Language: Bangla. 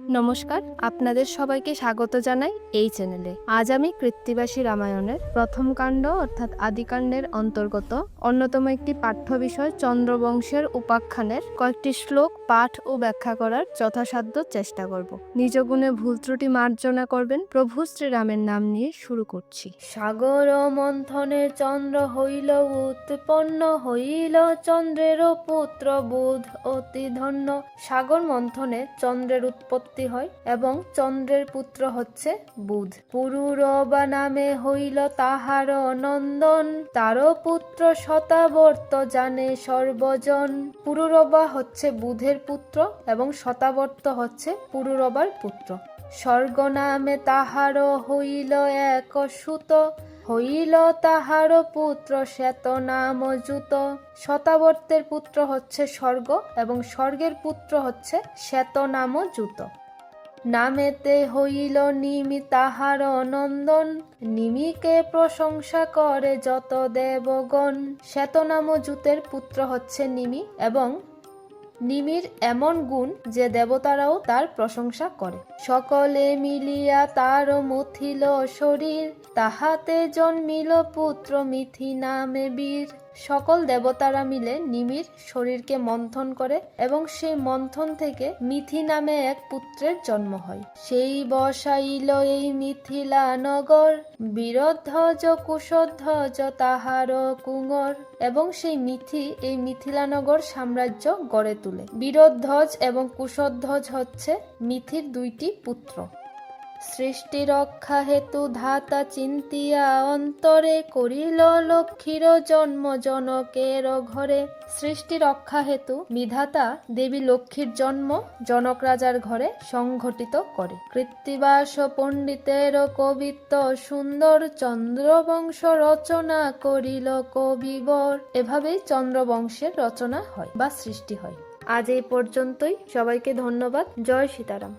নমস্কার, আপনাদের সবাইকে স্বাগত জানাই এই চ্যানেলে। আজ আমি কৃত্তিবাসী রামায়ণের প্রথম কাণ্ড অর্থাৎ আদিকাণ্ডের অন্তর্গত অন্যতম একটি পাঠ্য বিষয় চন্দ্রবংশের উপাখ্যানের কয়েকটি শ্লোক পাঠ ও ব্যাখ্যা করার যথাসাধ্য চেষ্টা করব। নিজ গুণে ভুল ত্রুটি মার্জনা করবেন। প্রভু শ্রীরামের নাম নিয়ে শুরু করছি। সাগর মন্থনে চন্দ্র হইল উৎপন্ন, হইল চন্দ্রের পুত্র বুধ অতি ধন্য। সাগর মন্থনে চন্দ্রের উৎপত্তি হয় এবং চন্দ্রের পুত্র হচ্ছে বুধ। পুরুরবা নামে হইল তাহার নন্দন, তার পুত্র শতাবর্ত জানে সর্বজন। পুরুরবা হচ্ছে বুধের পুত্র এবং শতাবর্ত হচ্ছে পুরুরবার পুত্র। স্বর্গ নামে তাহার হইল এক সুত, হইল তাহার পুত্র শ্বেত নাম যুত। শতাবর্তের পুত্র হচ্ছে স্বর্গ এবং স্বর্গের পুত্র হচ্ছে শ্বেত নাম যুত। নামেতে হইল নিমি তাহার নন্দন, নিমিকে প্রশংসা করে যত দেবগণ। শ্বেত নাম যুতের পুত্র হচ্ছে নিমি এবং নিমির এমন গুণ যে দেবতারাও তার প্রশংসা করে। সকলে মিলিয়া তার মথিল শরীর, তাহাতে জন্মিল পুত্র মিথি নামে বীর। সকল দেবতারা মিলে নিমির শরীরকে মন্থন করে এবং সেই মন্থন থেকে মিথি নামে এক পুত্রের জন্ম হয়। সেই বসাইল এই মিথিলা নগর, বীরধ্বজ কুশধ্বজ তাহার কুঙ্গর। এবং সেই মিথি এই মিথিলানগর সাম্রাজ্য গড়ে তোলে। বীরধ্বজ এবং কুশধ্বজ হচ্ছে মিথির দুইটি পুত্র। সৃষ্টি রক্ষা হেতু ধাতা চিন্তিয়া অন্তরে, করিল লক্ষ্মীর জন্ম জনকের ঘরে। সৃষ্টি রক্ষা হেতু বিধাতা দেবী লক্ষ্মীর জন্ম জনক রাজার ঘরে সংঘটিত করে। কৃত্তিবাস পণ্ডিতের কবিত্ব সুন্দর, চন্দ্রবংশ রচনা করিল কবিবর। এভাবেই চন্দ্রবংশের রচনা হয় বা সৃষ্টি হয়। আজ এই পর্যন্তই। সবাইকে ধন্যবাদ। জয় সীতারাম।